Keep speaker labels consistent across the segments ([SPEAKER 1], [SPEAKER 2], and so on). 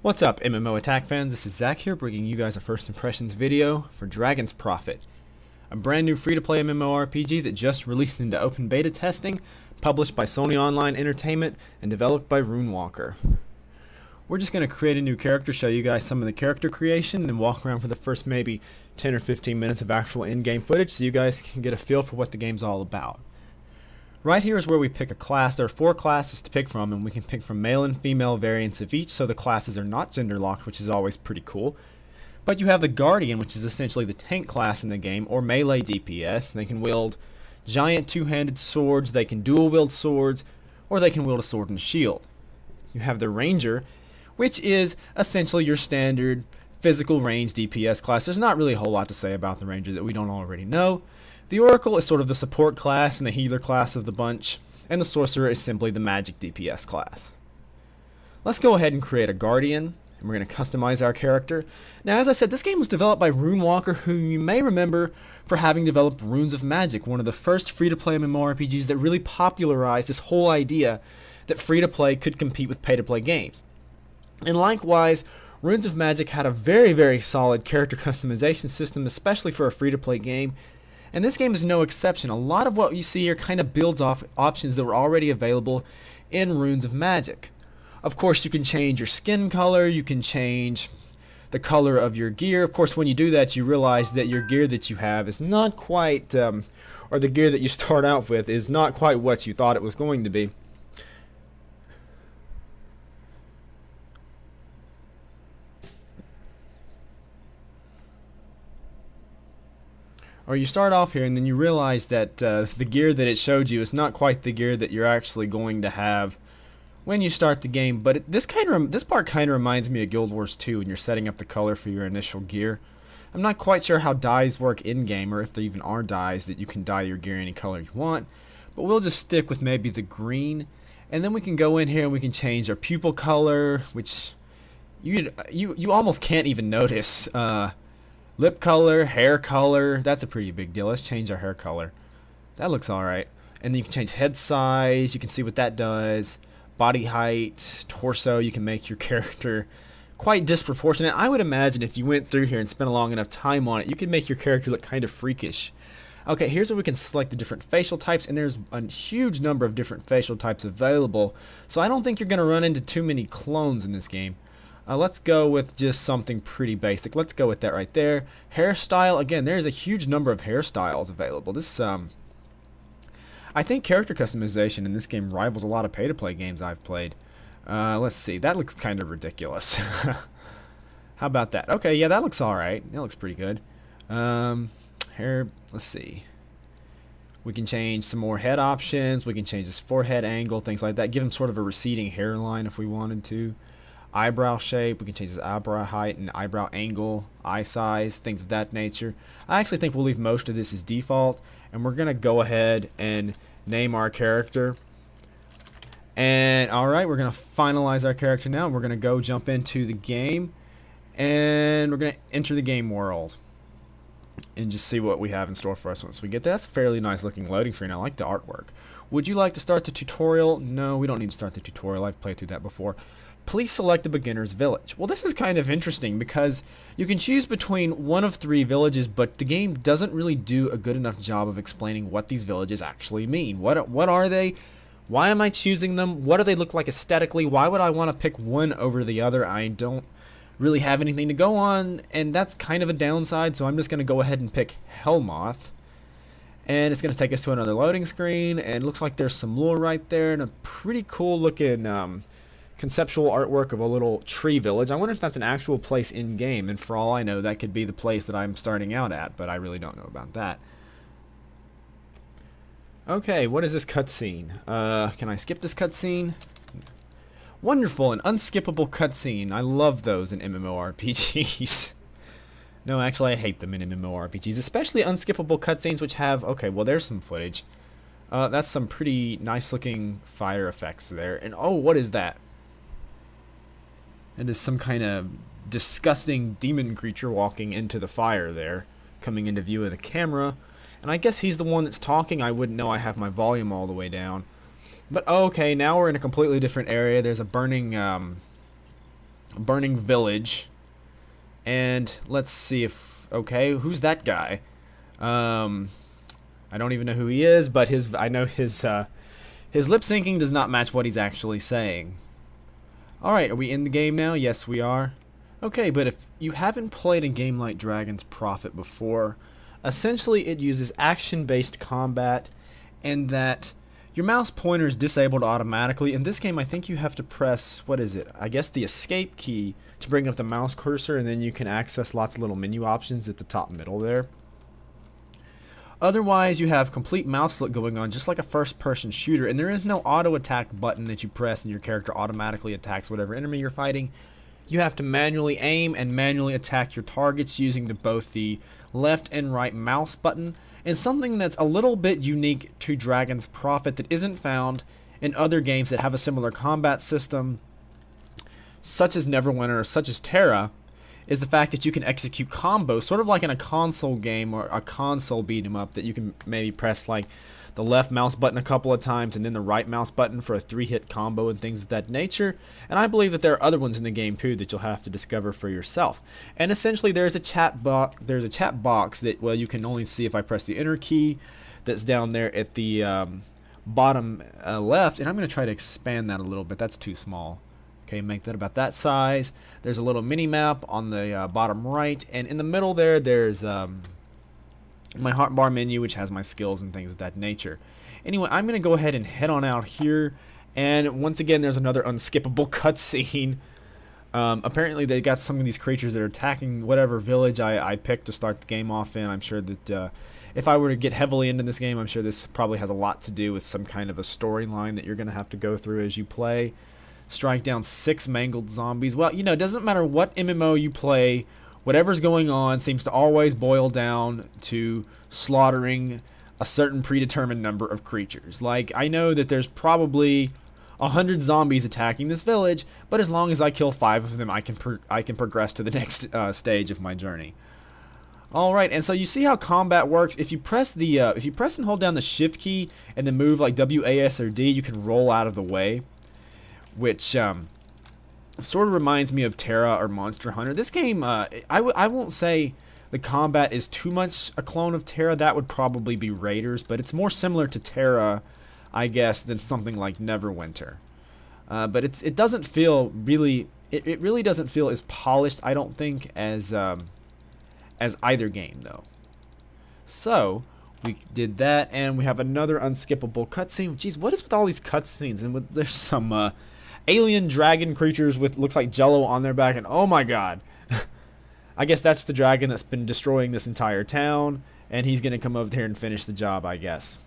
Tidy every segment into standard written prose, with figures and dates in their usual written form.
[SPEAKER 1] What's up, MMO Attack fans? This is Zach here, bringing you guys a first impressions video for Dragon's Prophet, a brand new free-to-play MMORPG that just released into open beta testing, published by Sony Online Entertainment, and developed by Runewalker. We're just going to create a new character, show you guys some of the character creation, and then walk around for the first maybe 10 or 15 minutes of actual in-game footage so you guys can get a feel for what the game's all about. Right here is where we pick a class. There are 4 classes to pick from, and we can pick from male and female variants of each, so the classes are not gender locked, which is always pretty cool. But you have the Guardian, which is essentially the tank class in the game, or melee DPS. They can wield giant two-handed swords, they can dual wield swords, or they can wield a sword and a shield. You have the Ranger, which is essentially your standard physical range DPS class. There's not really a whole lot to say about the Ranger that we don't already know. The Oracle is sort of the support class and the healer class of the bunch, and the Sorcerer is simply the magic DPS class. Let's go ahead and create a Guardian, and we're going to customize our character. Now, as I said, this game was developed by Runewalker, whom you may remember for having developed Runes of Magic, one of the first free-to-play MMORPGs that really popularized this whole idea that free-to-play could compete with pay-to-play games. And likewise, Runes of Magic had a very, very solid character customization system, especially for a free-to-play game. And this game is no exception. A lot of what you see here kind of builds off options that were already available in Runes of Magic. Of course, you can change your skin color, you can change the color of your gear. Of course, when you do that, you realize that your gear that you have is not quite, or the gear that you start out with is not quite what you thought it was going to be. Or you start off here and then you realize that the gear that it showed you is not quite the gear that you're actually going to have when you start the game. But this part kind of reminds me of Guild Wars 2 when you're setting up the color for your initial gear. I'm not quite sure how dyes work in-game, or if there even are dyes that you can dye your gear any color you want. But we'll just stick with maybe the green. And then we can go in here and we can change our pupil color, which you almost can't even notice. Lip color, hair color, that's a pretty big deal. Let's change our hair color. That looks alright. And then you can change head size, you can see what that does. Body height, torso, you can make your character quite disproportionate. I would imagine if you went through here and spent a long enough time on it, you could make your character look kind of freakish. Okay, here's where we can select the different facial types, and there's a huge number of different facial types available. So I don't think you're going to run into too many clones in this game. Let's go with just something pretty basic. Let's go with that right there. Hairstyle, again, there's a huge number of hairstyles available. This, I think character customization in this game rivals a lot of pay-to-play games I've played. Let's see, that looks kind of ridiculous. How about that? Okay, yeah, that looks alright. That looks pretty good. Hair, let's see. We can change some more head options. We can change this forehead angle, things like that. Give him sort of a receding hairline if we wanted to. Eyebrow shape, we can change his eyebrow height and eyebrow angle, eye size, things of that nature. I actually think we'll leave most of this as default, and we're going to go ahead and name our character. And alright, we're going to finalize our character now, and we're going to go jump into the game, and we're going to enter the game world and just see what we have in store for us once we get there. That's a fairly nice looking loading screen. I like the artwork. Would you like to start the tutorial? No, we don't need to start the tutorial. I've played through that before. Please select a beginner's village. Well, this is kind of interesting because you can choose between one of 3 villages, but the game doesn't really do a good enough job of explaining what these villages actually mean. What are they? Why am I choosing them? What do they look like aesthetically? Why would I want to pick one over the other? I don't really have anything to go on, and that's kind of a downside, so I'm just going to go ahead and pick Helmoth. And it's going to take us to another loading screen, and it looks like there's some lore right there, and a pretty cool looking conceptual artwork of a little tree village. I wonder if that's an actual place in-game, and for all I know, that could be the place that I'm starting out at, but I really don't know about that. Okay, what is this cutscene? Can I skip this cutscene? Wonderful, an unskippable cutscene. I love those in MMORPGs. No, actually, I hate them in MMORPGs, especially unskippable cutscenes which have... Okay, well, there's some footage. That's some pretty nice-looking fire effects there. And, oh, what is that? It is some kind of disgusting demon creature walking into the fire there, coming into view of the camera. And I guess he's the one that's talking. I wouldn't know. I have my volume all the way down. But okay, now we're in a completely different area. There's a burning burning village. And let's see if, okay, who's that guy? I don't even know who he is, but I know his lip syncing does not match what he's actually saying. Alright, are we in the game now? Yes, we are. Okay, but if you haven't played a game like Dragon's Prophet before, essentially it uses action-based combat, and that your mouse pointer is disabled automatically. In this game, I think you have to press, what is it? I guess the escape key to bring up the mouse cursor, and then you can access lots of little menu options at the top middle there. Otherwise, you have complete mouse look going on, just like a first-person shooter, and there is no auto-attack button that you press and your character automatically attacks whatever enemy you're fighting. You have to manually aim and manually attack your targets using both the left and right mouse button, and something that's a little bit unique to Dragon's Prophet that isn't found in other games that have a similar combat system, such as Neverwinter or such as Terra, is the fact that you can execute combos, sort of like in a console game or a console beat 'em up, that you can maybe press like the left mouse button a couple of times and then the right mouse button for a 3-hit combo and things of that nature. And I believe that there are other ones in the game too that you'll have to discover for yourself. And essentially there's a chat box that, well, you can only see if I press the enter key that's down there at the bottom left, and I'm going to try to expand that a little bit. That's too small. Okay, make that about that size. There's a little mini map on the bottom right, and in the middle there's my hotbar menu, which has my skills and things of that nature. Anyway, I'm going to go ahead and head on out here, and once again there's another unskippable cutscene. Apparently they got some of these creatures that are attacking whatever village I picked to start the game off in. I'm sure that if I were to get heavily into this game, I'm sure this probably has a lot to do with some kind of a storyline that you're going to have to go through as you play. Strike down 6 mangled zombies. Well, you know, it doesn't matter what MMO you play, whatever's going on seems to always boil down to slaughtering a certain predetermined number of creatures. Like, I know that there's probably 100 zombies attacking this village, but as long as I kill 5 of them, I can progress to the next stage of my journey. Alright, and so you see how combat works. If you press and hold down the shift key and then move like W, A, S, or D, you can roll out of the way, which sort of reminds me of Terra or Monster Hunter. This game, I won't say the combat is too much a clone of Terra. That would probably be Raiders, but it's more similar to Terra, I guess, than something like Neverwinter. But it doesn't feel really, it really doesn't feel as polished, I don't think, as either game though. So we did that, and we have another unskippable cutscene. Jeez, what is with all these cutscenes? And there's some alien dragon creatures with looks like jello on their back, and oh my god. I guess that's the dragon that's been destroying this entire town, and he's gonna come over here and finish the job, I guess.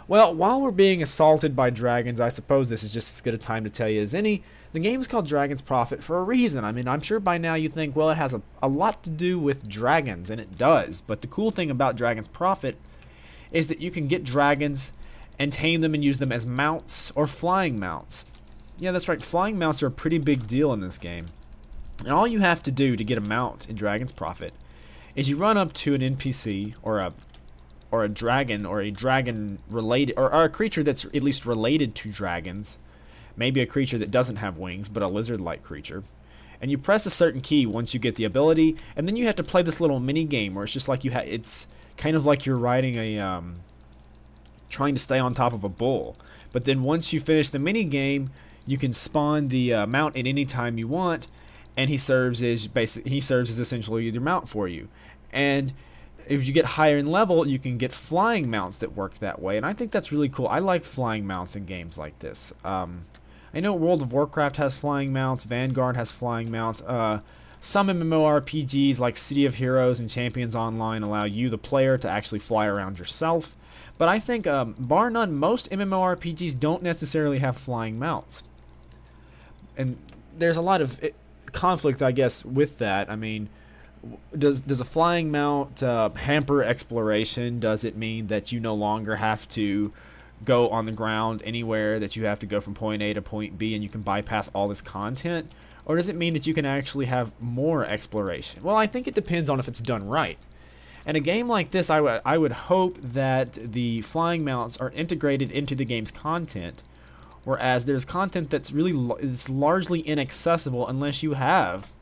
[SPEAKER 1] Well, while we're being assaulted by dragons, I suppose this is just as good a time to tell you as any. The game's called Dragon's Prophet for a reason. I mean, I'm sure by now you think, well, it has a lot to do with dragons, and it does. But the cool thing about Dragon's Prophet is that you can get dragons and tame them and use them as mounts or flying mounts. Yeah, that's right. Flying mounts are a pretty big deal in this game. And all you have to do to get a mount in Dragon's Prophet is you run up to an NPC or a dragon or a dragon related or a creature that's at least related to dragons, maybe a creature that doesn't have wings but a lizard-like creature, and you press a certain key once you get the ability, and then you have to play this little mini game where it's just like it's kind of like you're riding a trying to stay on top of a bull. But then once you finish the mini game, you can spawn the mount at any time you want, and he serves as essentially your mount for you. And if you get higher in level, you can get flying mounts that work that way, and I think that's really cool. I like flying mounts in games like this. I know World of Warcraft has flying mounts, Vanguard has flying mounts. Some MMORPGs like City of Heroes and Champions Online allow you, the player, to actually fly around yourself. But I think, bar none, most MMORPGs don't necessarily have flying mounts. And there's a lot of conflict, I guess, with that. I mean, does a flying mount hamper exploration? Does it mean that you no longer have to go on the ground anywhere, that you have to go from point A to point B and you can bypass all this content? Or does it mean that you can actually have more exploration? Well, I think it depends on if it's done right. In a game like this, I would hope that the flying mounts are integrated into the game's content, Whereas there's content that's it's largely inaccessible unless you have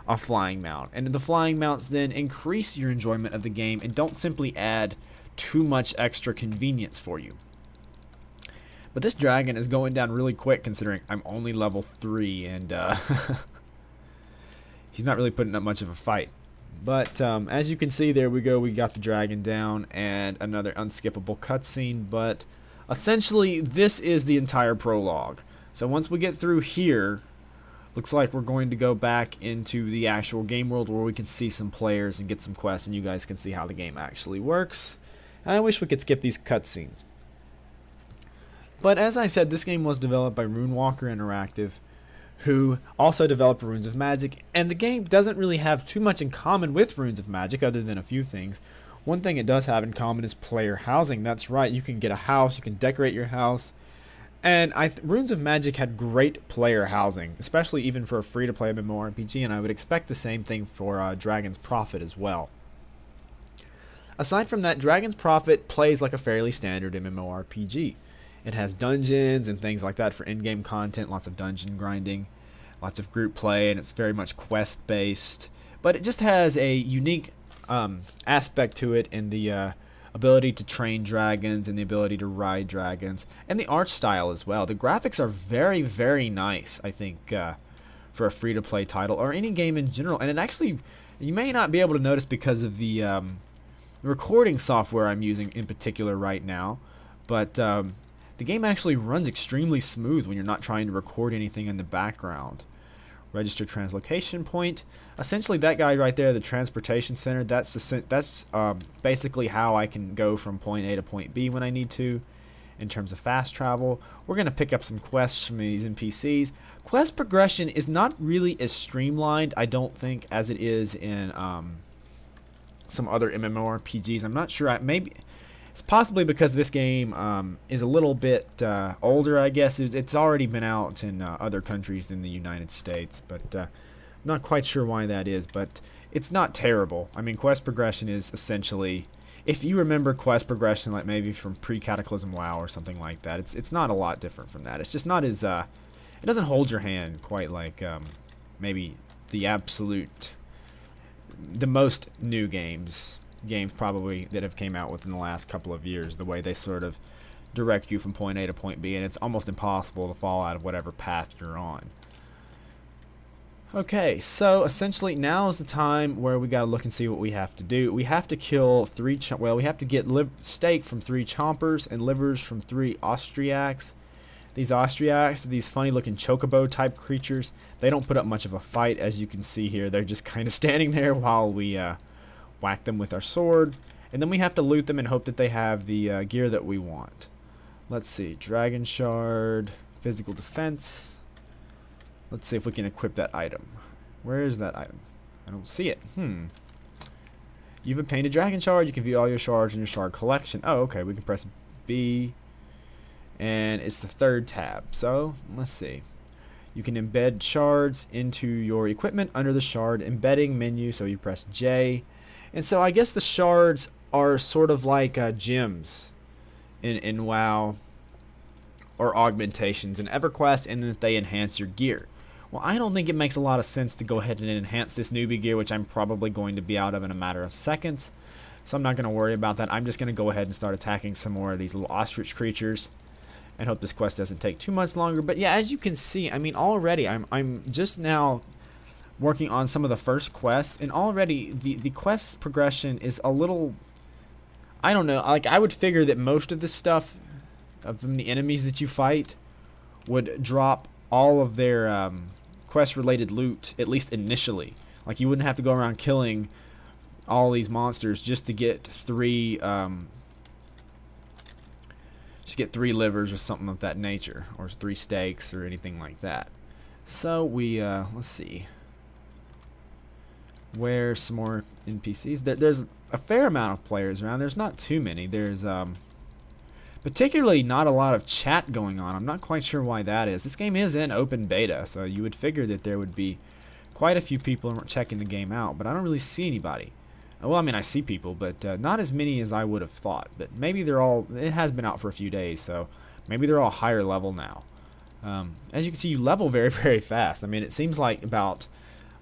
[SPEAKER 1] a flying mount. And the flying mounts then increase your enjoyment of the game and don't simply add too much extra convenience for you. But this dragon is going down really quick considering I'm only level 3 and he's not really putting up much of a fight. But as you can see, there we go, we got the dragon down and another unskippable cutscene. But essentially this is the entire prologue. So once we get through here, looks like we're going to go back into the actual game world where we can see some players and get some quests and you guys can see how the game actually works. And I wish we could skip these cutscenes. But as I said, this game was developed by Runewalker Interactive, who also developed Runes of Magic, and the game doesn't really have too much in common with Runes of Magic other than a few things. One thing it does have in common is player housing. That's right, you can get a house, you can decorate your house, and Runes of Magic had great player housing, especially even for a free-to-play MMORPG, and I would expect the same thing for Dragon's Prophet as well. Aside from that, Dragon's Prophet plays like a fairly standard MMORPG. It has dungeons and things like that for in-game content, lots of dungeon grinding, lots of group play, and it's very much quest-based. But it just has a unique aspect to it in the ability to train dragons and the ability to ride dragons, and the art style as well. The graphics are very, very nice, I think, for a free-to-play title, or any game in general. And it actually, you may not be able to notice because of the recording software I'm using in particular right now, but the game actually runs extremely smooth when you're not trying to record anything in the background. Register translocation point. Essentially, that guy right there, the transportation center, that's basically how I can go from point A to point B when I need to. In terms of fast travel, we're going to pick up some quests from these NPCs. Quest progression is not really as streamlined, I don't think, as it is in some other MMORPGs. I'm not sure. Maybe it's possibly because this game is a little bit older, I guess. It's already been out in other countries than the United States, but I'm not quite sure why that is, but it's not terrible. I mean, quest progression is essentially, if you remember quest progression like maybe from pre-Cataclysm WoW or something like that, it's not a lot different from that. It's just not as, it doesn't hold your hand quite like maybe the most new games probably that have came out within the last couple of years, the way they sort of direct you from point A to point B, and it's almost impossible to fall out of whatever path you're on. Okay, so essentially now is the time where we gotta look and see what we have to do. We have to kill we have to get steak from 3 chompers and livers from 3 Austriacs. These Austriacs, these funny looking chocobo type creatures, they don't put up much of a fight, as you can see here. They're just kind of standing there while we whack them with our sword, and then we have to loot them and hope that they have the gear that we want. Let's see, Dragon Shard, Physical Defense. Let's see if we can equip that item. Where is that item? I don't see it. You've obtained a Dragon Shard. You can view all your shards in your shard collection. Oh, okay, we can press B, and it's the 3rd tab. So, let's see. You can embed shards into your equipment under the shard embedding menu, so you press J. And so I guess the shards are sort of like gems in WoW, or augmentations in EverQuest, and that they enhance your gear. Well, I don't think it makes a lot of sense to go ahead and enhance this newbie gear, which I'm probably going to be out of in a matter of seconds. So I'm not going to worry about that. I'm just going to go ahead and start attacking some more of these little ostrich creatures and hope this quest doesn't take too much longer. But yeah, as you can see, I mean, already I'm just now working on some of the first quests, and already the quest progression is a little, I don't know, like I would figure that most of the stuff from the enemies that you fight would drop all of their quest related loot, at least initially. Like you wouldn't have to go around killing all these monsters just to get 3 livers or something of that nature, or 3 steaks or anything like that. So we let's see, where's some more NPCs? There's a fair amount of players around. There's not too many. There's particularly not a lot of chat going on. I'm not quite sure why that is. This game is in open beta, so you would figure that there would be quite a few people checking the game out, but I don't really see anybody. Well, I mean, I see people, but not as many as I would have thought. But maybe they're all, it has been out for a few days, so maybe they're all higher level now. As you can see, you level very, very fast. I mean, it seems like about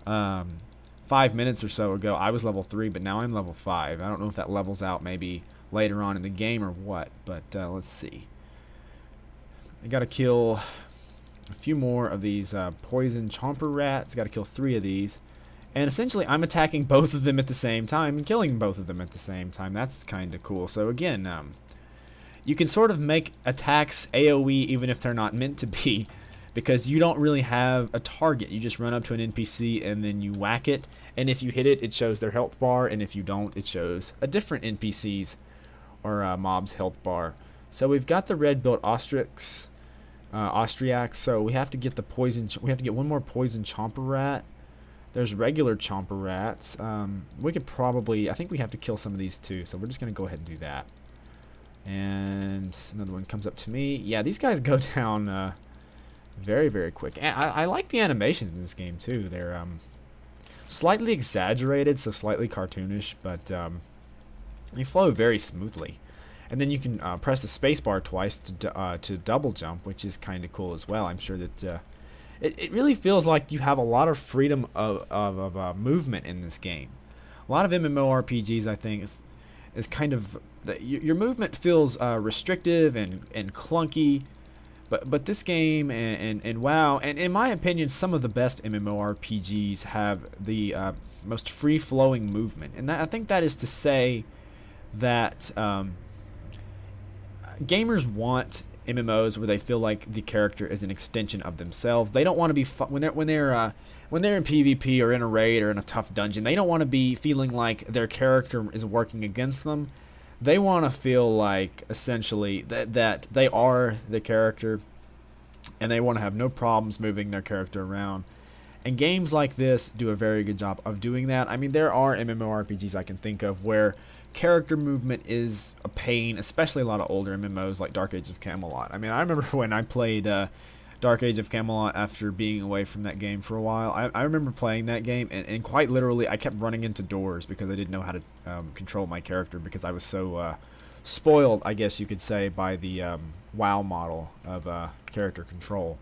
[SPEAKER 1] 5 minutes or so ago, I was level 3, but now I'm level 5. I don't know if that levels out maybe later on in the game or what, but let's see. I gotta kill a few more of these poison chomper rats. Gotta kill 3 of these. And essentially, I'm attacking both of them at the same time and killing both of them at the same time. That's kind of cool. So again, you can sort of make attacks AoE even if they're not meant to be, because you don't really have a target. You just run up to an NPC and then you whack it, and if you hit it, it shows their health bar, and if you don't, it shows a different NPC's or mob's health bar. So we've got the red built Austriacs, so we have to get the poison. We have to get one more poison chomper rat. There's regular chomper rats. We could probably, I think we have to kill some of these too, so we're just gonna go ahead and do that. And another one comes up to me. Yeah, these guys go down very, very quick. And I like the animations in this game too. They're slightly exaggerated, so slightly cartoonish, but they flow very smoothly. And then you can press the spacebar twice to double jump, which is kind of cool as well. I'm sure that it really feels like you have a lot of freedom of movement in this game. A lot of MMORPGs, I think, is kind of your movement feels restrictive and clunky, but this game and WoW, and in my opinion, some of the best MMORPGs have the most free-flowing movement, and I think that is to say that gamers want MMOs where they feel like the character is an extension of themselves. They don't want to be when they're in PvP or in a raid or in a tough dungeon. They don't want to be feeling like their character is working against them. They want to feel like essentially that they are the character, and they want to have no problems moving their character around. And games like this do a very good job of doing that. I mean, there are MMORPGs I can think of where character movement is a pain, especially a lot of older MMOs like Dark Age of Camelot. I mean, I remember when I played Dark Age of Camelot after being away from that game for a while. I remember playing that game, and quite literally, I kept running into doors because I didn't know how to control my character, because I was so spoiled, I guess you could say, by the WoW model of character control.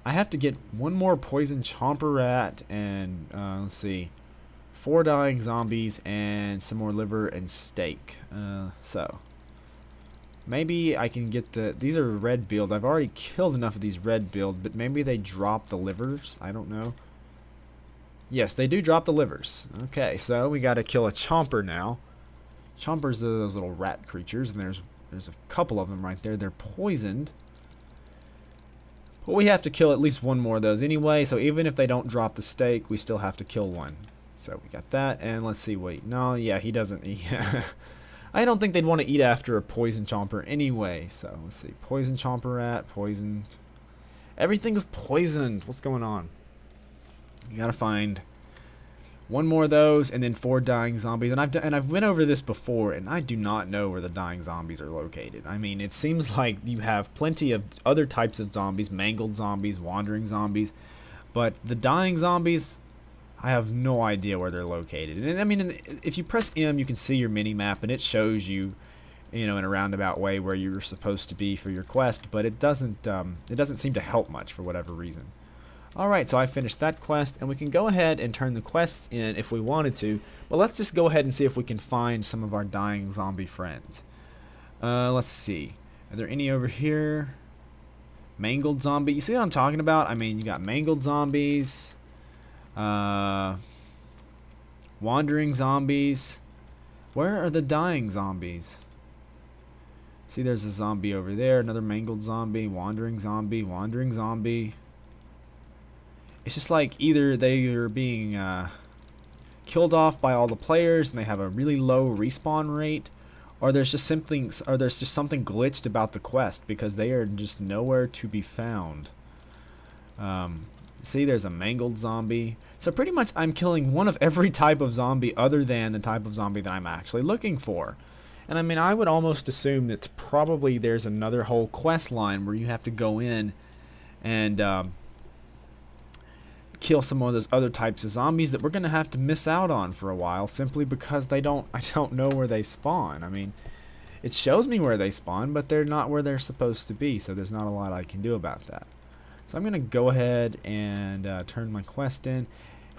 [SPEAKER 1] I have to get one more poison chomper rat, and let's see, 4 dying zombies, and some more liver and steak. So maybe I can get these are red build. I've already killed enough of these red build, but maybe they drop the livers. I don't know. Yes, they do drop the livers. Okay, so we got to kill a chomper now. Chompers are those little rat creatures, and there's a couple of them right there. They're poisoned. But we have to kill at least one more of those anyway, so even if they don't drop the steak, we still have to kill one. So we got that, and let's see, wait, no, yeah, he doesn't, I don't think they'd want to eat after a poison chomper anyway, so let's see, poison chomper rat, poisoned, everything's poisoned, what's going on? You gotta find one more of those, and then 4 dying zombies, and I've went over this before, and I do not know where the dying zombies are located. I mean, it seems like you have plenty of other types of zombies, mangled zombies, wandering zombies, but the dying zombies, I have no idea where they're located. And I mean, if you press M, you can see your mini map, and it shows you, in a roundabout way where you're supposed to be for your quest. But it doesn't seem to help much for whatever reason. All right, so I finished that quest, and we can go ahead and turn the quests in if we wanted to. But let's just go ahead and see if we can find some of our dying zombie friends. Let's see. Are there any over here? Mangled zombie. You see what I'm talking about? I mean, you got mangled zombies. Wandering zombies. Where are the dying zombies? See, there's a zombie over there, another mangled zombie, wandering zombie, wandering zombie. It's just like either they are being killed off by all the players and they have a really low respawn rate, or there's just something glitched about the quest because they are just nowhere to be found. See, there's a mangled zombie. So pretty much I'm killing one of every type of zombie other than the type of zombie that I'm actually looking for. And I mean, I would almost assume that probably there's another whole quest line where you have to go in and kill some of those other types of zombies that we're going to have to miss out on for a while simply because I don't know where they spawn. I mean, it shows me where they spawn, but they're not where they're supposed to be, so there's not a lot I can do about that. So I'm going to go ahead and turn my quest in.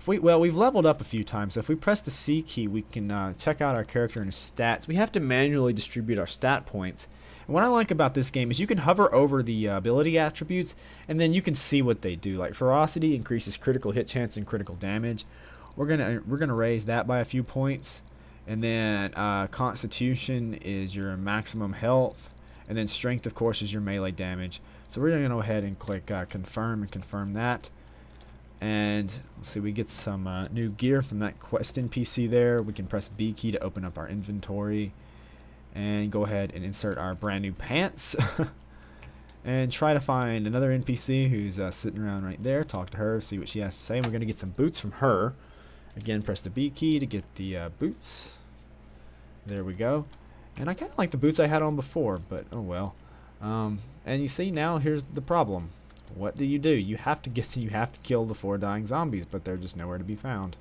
[SPEAKER 1] Well, we've leveled up a few times, so if we press the C key, we can check out our character and his stats. We have to manually distribute our stat points. And what I like about this game is you can hover over the ability attributes, and then you can see what they do. Like ferocity increases critical hit chance and critical damage. We're gonna raise that by a few points, and then constitution is your maximum health, and then strength, of course, is your melee damage. So we're gonna go ahead and click confirm and confirm that. And let's see, we get some new gear from that quest NPC there. We can press B key to open up our inventory and go ahead and insert our brand new pants and try to find another NPC who's sitting around right there. Talk to her, see what she has to say. And we're going to get some boots from her. Again, press the B key to get the boots. There we go. And I kind of like the boots I had on before, but oh well. And you see, now here's the problem. What do? You have to kill the 4 dying zombies, but they're just nowhere to be found.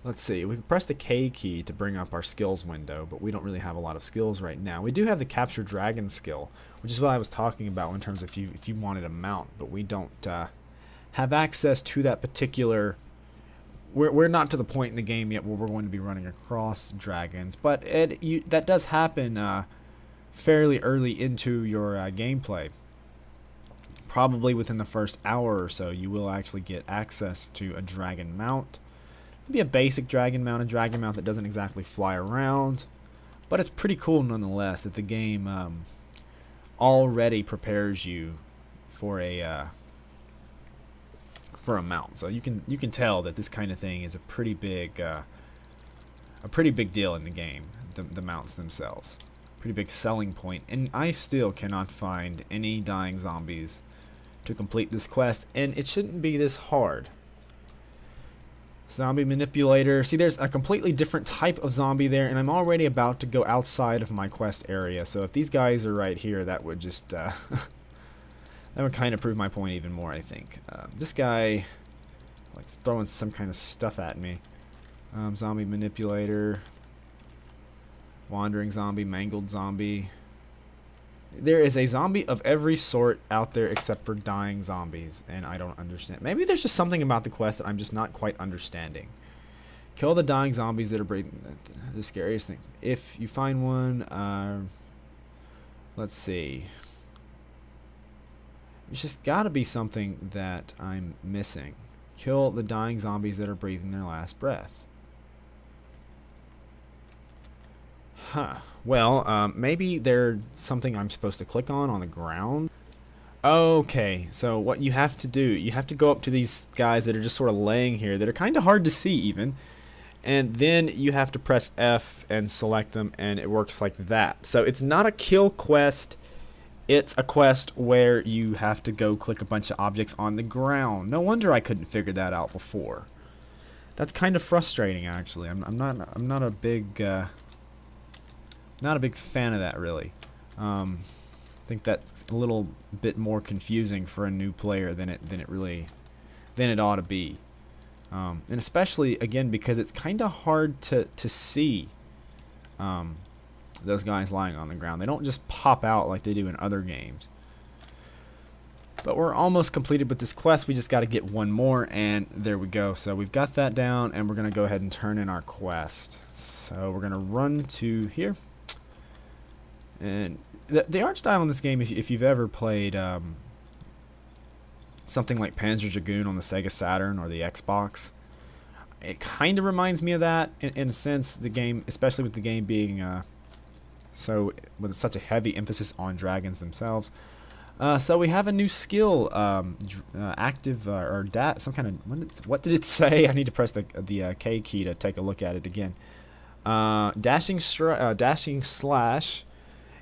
[SPEAKER 1] Let's see, we can press the K key to bring up our skills window, but we don't really have a lot of skills right now. We do have the capture dragon skill, which is what I was talking about in terms of if you wanted a mount, but we don't have access to that particular. We're not to the point in the game yet where we're going to be running across dragons, but that does happen fairly early into your gameplay. Probably within the first hour or so, you will actually get access to a dragon mount. It'll be a basic dragon mount, a dragon mount that doesn't exactly fly around, but it's pretty cool nonetheless that the game already prepares you for a mount. So you can tell that this kind of thing is a pretty big deal in the game. The mounts themselves. Pretty big selling point, and I still cannot find any dying zombies to complete this quest, and it shouldn't be this hard. Zombie manipulator. See, there's a completely different type of zombie there, and I'm already about to go outside of my quest area, so if these guys are right here, that would just that would kind of prove my point even more, I think. This guy like throwing some kind of stuff at me. Zombie manipulator. Wandering zombie, mangled zombie. There is a zombie of every sort out there except for dying zombies, and I don't understand. Maybe there's just something about the quest that I'm just not quite understanding. Kill the dying zombies that are breathing. The scariest thing. If you find one, let's see. There's just got to be something that I'm missing. Kill the dying zombies that are breathing their last breath. Huh. Well, maybe there's something I'm supposed to click on the ground. Okay, so what you have to do, you have to go up to these guys that are just sort of laying here, that are kind of hard to see even, and then you have to press F and select them, and it works like that. So it's not a kill quest, it's a quest where you have to go click a bunch of objects on the ground. No wonder I couldn't figure that out before. That's kind of frustrating, actually. I'm not a big fan of that, really. I think that's a little bit more confusing for a new player than it ought to be, and especially again because it's kind of hard to see those guys lying on the ground. They don't just pop out like they do in other games. But we're almost completed with this quest. We just got to get one more, and there we go. So we've got that down, and we're gonna go ahead and turn in our quest. So we're gonna run to here. And the art style in this game, if you've ever played something like Panzer Dragoon on the Sega Saturn or the Xbox, it kind of reminds me of that in a sense. The game, especially with the game being with such a heavy emphasis on dragons themselves. So we have a new skill, active or some kind of what did it say? I need to press the K key to take a look at it again. Dashing slash.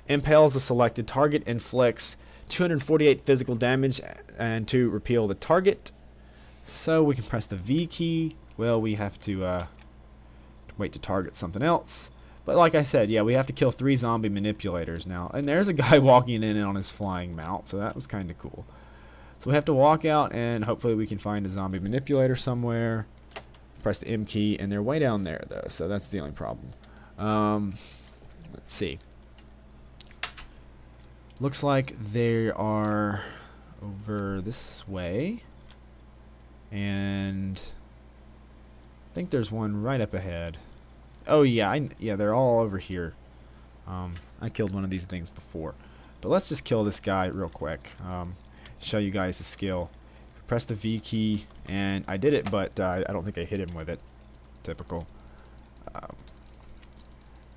[SPEAKER 1] Impales a selected target, inflicts 248 physical damage, and to repel the target. So we can press the V key. Well, we have to wait to target something else. But like I said, yeah, we have to kill 3 zombie manipulators now. And there's a guy walking in on his flying mount, so that was kind of cool. So we have to walk out, and hopefully we can find a zombie manipulator somewhere. Press the M key, and they're way down there, though, so that's the only problem. Let's see. Looks like they are over this way, and I think there's one right up ahead. Oh yeah, yeah, they're all over here. I killed one of these things before, but let's just kill this guy real quick. Show you guys the skill. Press the V key, and I did it, but I don't think I hit him with it. Typical.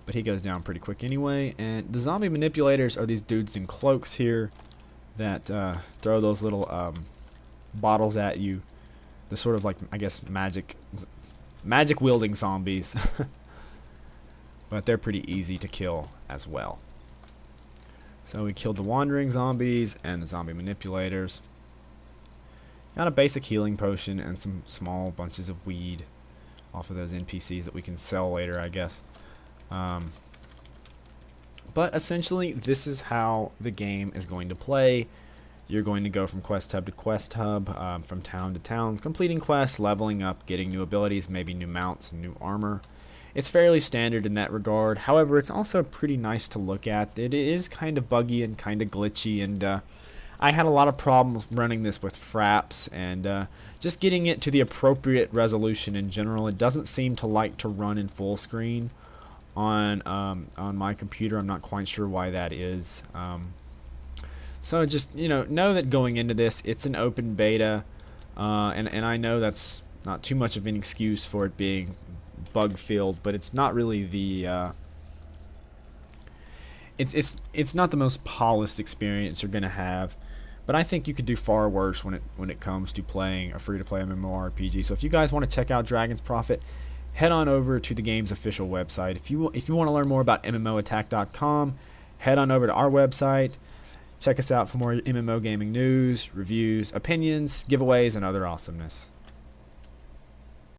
[SPEAKER 1] But he goes down pretty quick anyway. And the zombie manipulators are these dudes in cloaks here that throw those little bottles at you. They're sort of like, I guess, magic wielding zombies. But they're pretty easy to kill as well. So we killed the wandering zombies and the zombie manipulators. Got a basic healing potion and some small bunches of weed off of those NPCs that we can sell later, I guess. But essentially, this is how the game is going to play. You're going to go from quest hub to quest hub, from town to town, completing quests, leveling up, getting new abilities, maybe new mounts and new armor. It's fairly standard in that regard. However, it's also pretty nice to look at. It is kind of buggy and kind of glitchy, and I had a lot of problems running this with fraps and just getting it to the appropriate resolution in general. It doesn't seem to like to run in full screen on my computer. I'm not quite sure why that is. So just know that going into this, it's an open beta, and I know that's not too much of an excuse for it being bug filled, but it's not really the it's not the most polished experience you're gonna have. But I think you could do far worse when it comes to playing a free-to-play MMORPG. So if you guys want to check out Dragon's Prophet, head on over to the game's official website. If you want to learn more about MMOattack.com, head on over to our website. Check us out for more MMO gaming news, reviews, opinions, giveaways, and other awesomeness.